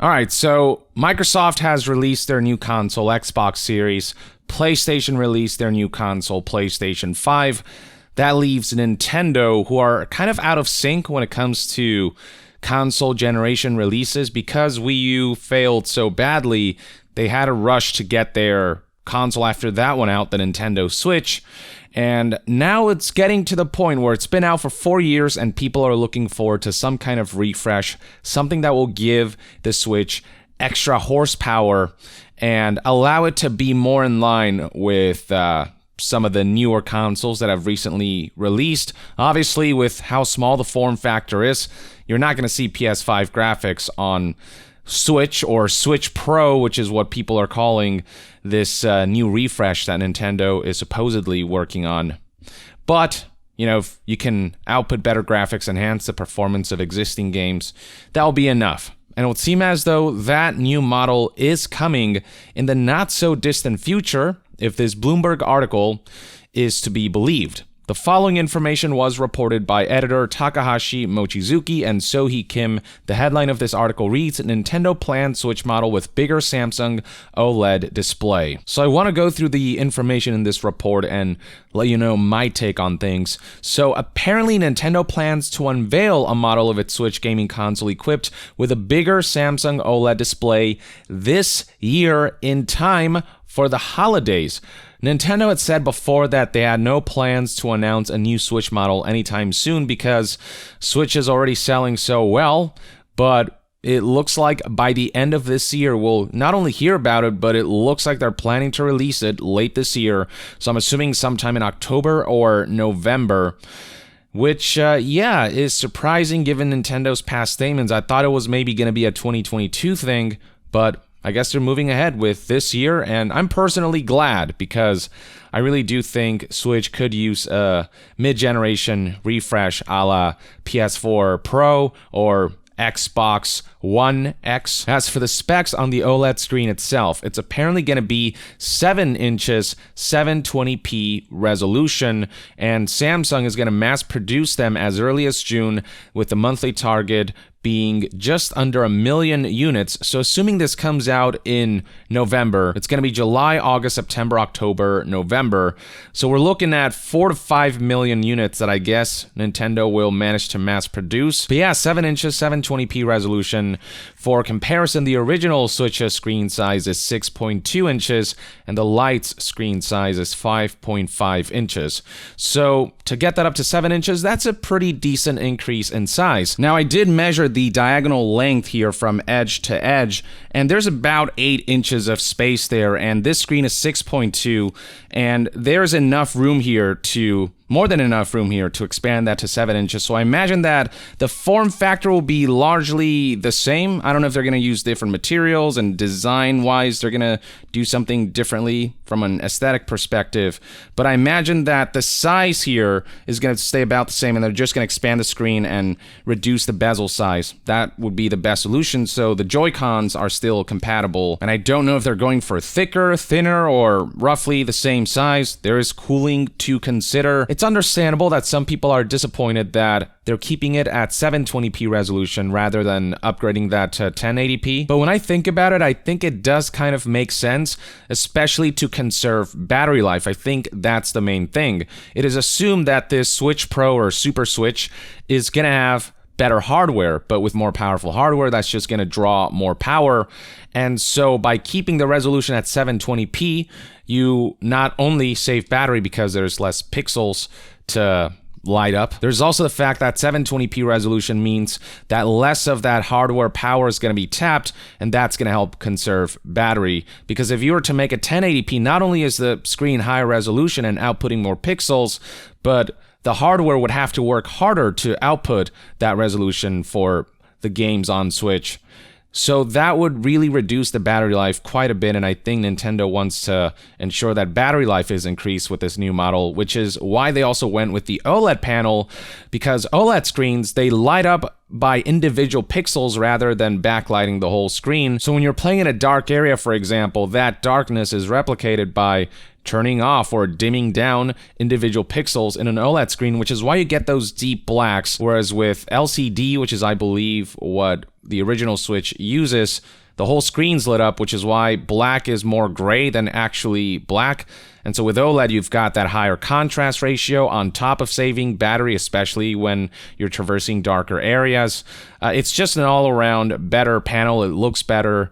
All right, so Microsoft has released their new console, Xbox Series. PlayStation released their new console, PlayStation 5. That leaves Nintendo, who are kind of out of sync when it comes to console generation releases. Because Wii U failed so badly, they had to rush to get their console after that one out, the Nintendo Switch. And now it's getting to the point where it's been out for 4 years and people are looking forward to some kind of refresh, something that will give the Switch extra horsepower and allow it to be more in line with some of the newer consoles that have recently released. Obviously, with how small the form factor is, you're not going to see PS5 graphics on Switch or Switch Pro, which is what people are calling this new refresh that Nintendo is supposedly working on. But, you know, if you can output better graphics, enhance the performance of existing games, that'll be enough. And it would seem as though that new model is coming in the not-so-distant future, if this Bloomberg article is to be believed. The following information was reported by editor Takahashi Mochizuki and Sohee Kim. The headline of this article reads, Nintendo planned Switch model with bigger Samsung OLED display. So I want to go through the information in this report and let you know my take on things. So apparently Nintendo plans to unveil a model of its Switch gaming console equipped with a bigger Samsung OLED display this year in time for the holidays. Nintendo had said before that they had no plans to announce a new Switch model anytime soon because Switch is already selling so well, but it looks like by the end of this year we'll not only hear about it, but it looks like they're planning to release it late this year, so I'm assuming sometime in October or November. Which, is surprising given Nintendo's past statements. I thought it was maybe going to be a 2022 thing, but I guess they're moving ahead with this year, and I'm personally glad because I really do think Switch could use a mid-generation refresh a la PS4 Pro or Xbox One X. As for the specs on the OLED screen itself, it's apparently going to be 7 inches, 720p resolution, and Samsung is going to mass produce them as early as June with the monthly target being just under 1 million units. So assuming this comes out in November, it's going to be July, August, September, October, November. So we're looking at 4 to 5 million units that I guess Nintendo will manage to mass produce. But yeah, 7 inches, 720p resolution. For comparison, the original Switch's screen size is 6.2 inches and the Lite's screen size is 5.5 inches. So to get that up to 7 inches, that's a pretty decent increase in size. Now I did measure the diagonal length here from edge to edge, and there's about 8 inches of space there, and this screen is 6.2, and there's enough room here to more than enough room here to expand that to 7 inches. So I imagine that the form factor will be largely the same. I don't know if they're going to use different materials and design-wise they're going to do something differently from an aesthetic perspective. But I imagine that the size here is going to stay about the same and they're just going to expand the screen and reduce the bezel size. That would be the best solution. So the Joy-Cons are still compatible. And I don't know if they're going for thicker, thinner, or roughly the same size. There is cooling to consider. It's understandable that some people are disappointed that they're keeping it at 720p resolution rather than upgrading that to 1080p. But when I think about it, I think it does kind of make sense, especially to conserve battery life. I think that's the main thing. It is assumed that this Switch Pro or Super Switch is going to have better hardware, but with more powerful hardware, that's just going to draw more power. And so by keeping the resolution at 720p, you not only save battery because there's less pixels to light up, there's also the fact that 720p resolution means that less of that hardware power is going to be tapped, and that's going to help conserve battery. Because if you were to make a 1080p, not only is the screen higher resolution and outputting more pixels, but the hardware would have to work harder to output that resolution for the games on Switch. So that would really reduce the battery life quite a bit, and I think Nintendo wants to ensure that battery life is increased with this new model, which is why they also went with the OLED panel, because OLED screens, they light up by individual pixels rather than backlighting the whole screen. So when you're playing in a dark area, for example, that darkness is replicated by turning off or dimming down individual pixels in an OLED screen, which is why you get those deep blacks. Whereas with LCD, which is, I believe, what the original Switch uses, the whole screen's lit up, which is why black is more gray than actually black. And so with OLED, you've got that higher contrast ratio on top of saving battery, especially when you're traversing darker areas. It's just an all-around better panel. It looks better.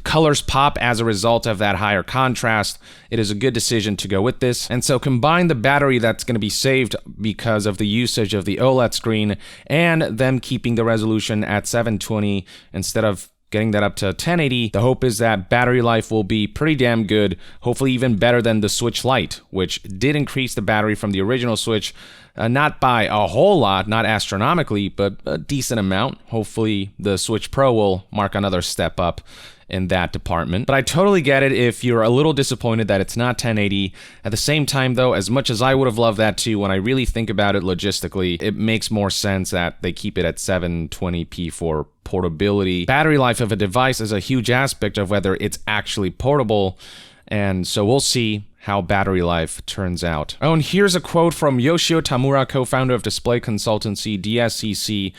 Colors pop as a result of that higher contrast. It is a good decision to go with this. And so combine the battery that's going to be saved because of the usage of the OLED screen and them keeping the resolution at 720 instead of getting that up to 1080. The hope is that battery life will be pretty damn good, hopefully even better than the Switch Lite, which did increase the battery from the original Switch, not by a whole lot, not astronomically, but a decent amount. Hopefully the Switch Pro will mark another step up in that department. But I totally get it if you're a little disappointed that it's not 1080. At the same time, though, as much as I would have loved that too, when I really think about it logistically, it makes more sense that they keep it at 720p for portability. Battery life of a device is a huge aspect of whether it's actually portable, and so we'll see how battery life turns out. Oh, and here's a quote from Yoshio Tamura, co-founder of display consultancy DSCC,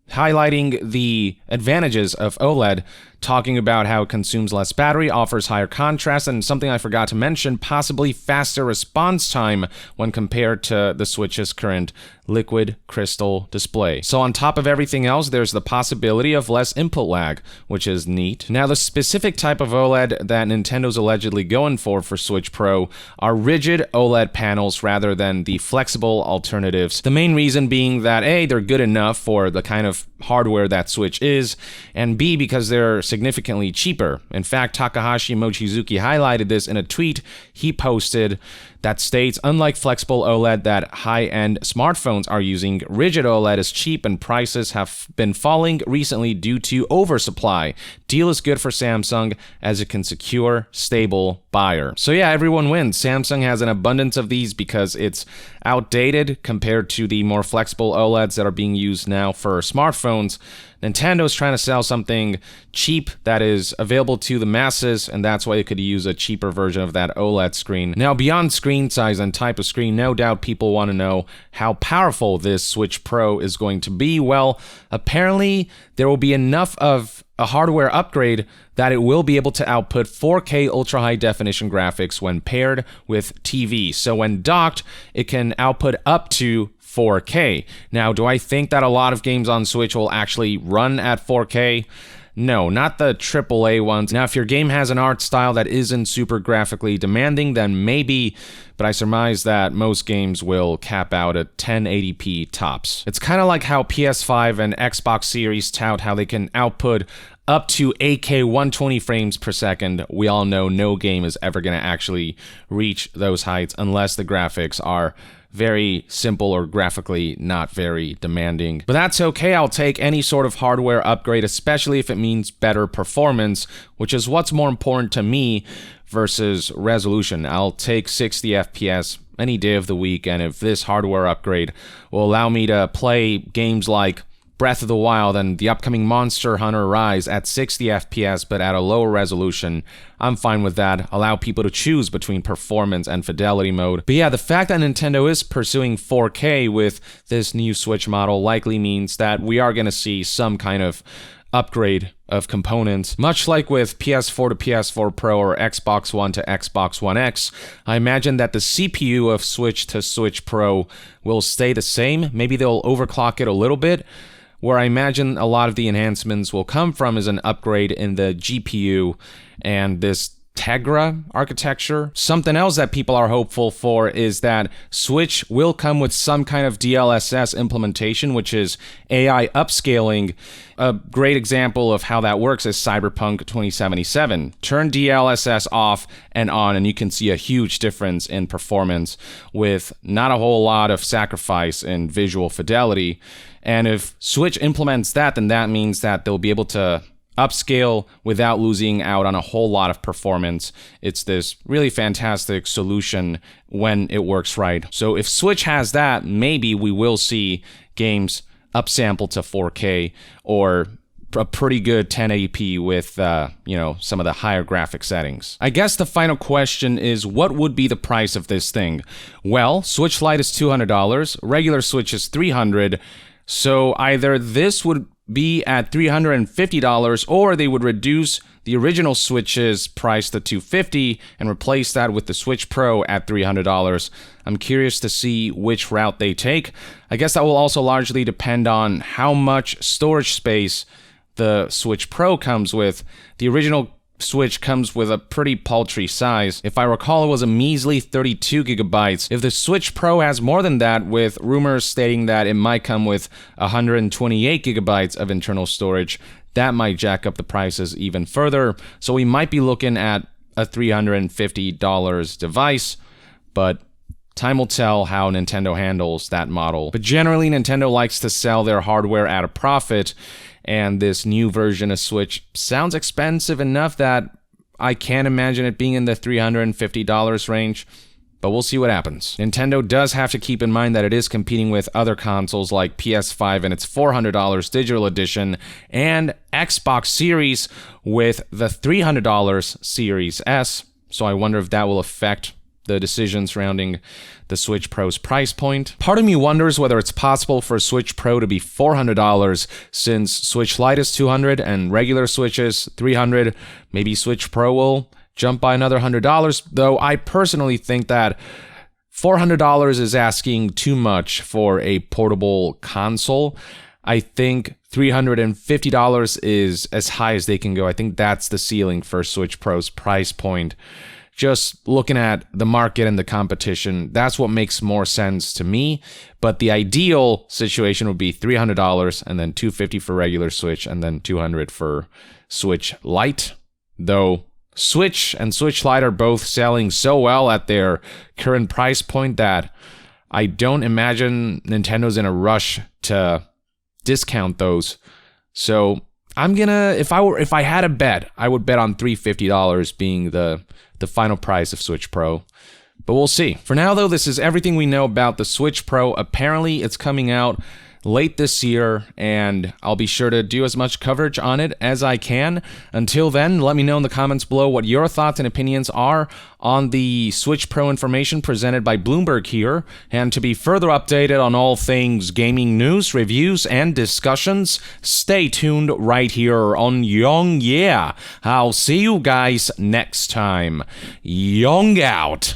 highlighting the advantages of OLED, talking about how it consumes less battery, offers higher contrast, and something I forgot to mention, possibly faster response time when compared to the Switch's current liquid crystal display. So on top of everything else, there's the possibility of less input lag, which is neat. Now, the specific type of OLED that Nintendo's allegedly going for Switch Pro are rigid OLED panels rather than the flexible alternatives. The main reason being that A, they're good enough for the kind of hardware that Switch is, and B, because they're significantly cheaper. In fact, Takahashi Mochizuki highlighted this in a tweet he posted that states, unlike flexible OLED that high-end smartphones are using, rigid OLED is cheap and prices have been falling recently due to oversupply. Deal is good for Samsung as it can secure stable buyer. So yeah, everyone wins. Samsung has an abundance of these because it's outdated compared to the more flexible OLEDs that are being used now for smartphones. Nintendo's trying to sell something cheap that is available to the masses, and that's why you could use a cheaper version of that OLED screen. Now, beyond screen size and type of screen, no doubt people want to know how powerful this Switch Pro is going to be. Well, apparently there will be enough of a hardware upgrade that it will be able to output 4K ultra high definition graphics when paired with TV. So when docked, it can output up to 4K. Now, do I think that a lot of games on Switch will actually run at 4K? No, not the AAA ones. Now, if your game has an art style that isn't super graphically demanding, then maybe, but I surmise that most games will cap out at 1080p tops. It's kind of like how PS5 and Xbox Series tout how they can output up to 8K 120 frames per second. We all know no game is ever going to actually reach those heights unless the graphics are very simple or graphically not very demanding. But that's okay, I'll take any sort of hardware upgrade, especially if it means better performance, which is what's more important to me versus resolution. I'll take 60 FPS any day of the week, and if this hardware upgrade will allow me to play games like Breath of the Wild and the upcoming Monster Hunter Rise at 60 FPS but at a lower resolution, I'm fine with that. Allow people to choose between performance and fidelity mode. But yeah, the fact that Nintendo is pursuing 4K with this new Switch model likely means that we are going to see some kind of upgrade of components. Much like with PS4 to PS4 Pro or Xbox One to Xbox One X, I imagine that the CPU of Switch to Switch Pro will stay the same. Maybe they'll overclock it a little bit. Where I imagine a lot of the enhancements will come from is an upgrade in the GPU and this Tegra architecture. Something else that people are hopeful for is that Switch will come with some kind of DLSS implementation, which is AI upscaling. A great example of how that works is Cyberpunk 2077. Turn DLSS off and on, and you can see a huge difference in performance with not a whole lot of sacrifice in visual fidelity. And if Switch implements that, then that means that they'll be able to upscale without losing out on a whole lot of performance. It's this really fantastic solution when it works right. So if Switch has that, maybe we will see games upsample to 4K or a pretty good 1080p with, you know, some of the higher graphic settings. I guess the final question is, what would be the price of this thing? Well, Switch Lite is $200, regular Switch is $300, so either this would be at $350, or they would reduce the original Switch's price to $250 and replace that with the Switch Pro at $300. I'm curious to see which route they take. I guess that will also largely depend on how much storage space the Switch Pro comes with. The original Switch comes with a pretty paltry size. If I recall, it was a measly 32 gigabytes. If the Switch Pro has more than that, with rumors stating that it might come with 128 gigabytes of internal storage, that might jack up the prices even further. So we might be looking at a $350 device, but time will tell how Nintendo handles that model. But generally, Nintendo likes to sell their hardware at a profit, and this new version of Switch sounds expensive enough that I can't imagine it being in the $350 range, but we'll see what happens. Nintendo does have to keep in mind that it is competing with other consoles like PS5 and its $400 digital edition, and Xbox Series with the $300 Series S, so I wonder if that will affect the decision surrounding the Switch Pro's price point. Part of me wonders whether it's possible for Switch Pro to be $400, since Switch Lite is $200 and regular Switch is $300. Maybe Switch Pro will jump by another $100, though I personally think that $400 is asking too much for a portable console. I think $350 is as high as they can go. I think that's the ceiling for Switch Pro's price point. Just looking at the market and the competition, that's what makes more sense to me. But the ideal situation would be $300 and then $250 for regular Switch and then $200 for Switch Lite. Though Switch and Switch Lite are both selling so well at their current price point that I don't imagine Nintendo's in a rush to discount those. So I'm gonna, if I had a bet, I would bet on $350 being the final price of Switch Pro. But we'll see. For now, though, this is everything we know about the Switch Pro. Apparently, it's coming out late this year, and I'll be sure to do as much coverage on it as I can. Until then, let me know in the comments below what your thoughts and opinions are on the Switch Pro information presented by Bloomberg here. And to be further updated on all things gaming news, reviews, and discussions, stay tuned right here on Young Yeah. I'll see you guys next time. Young out.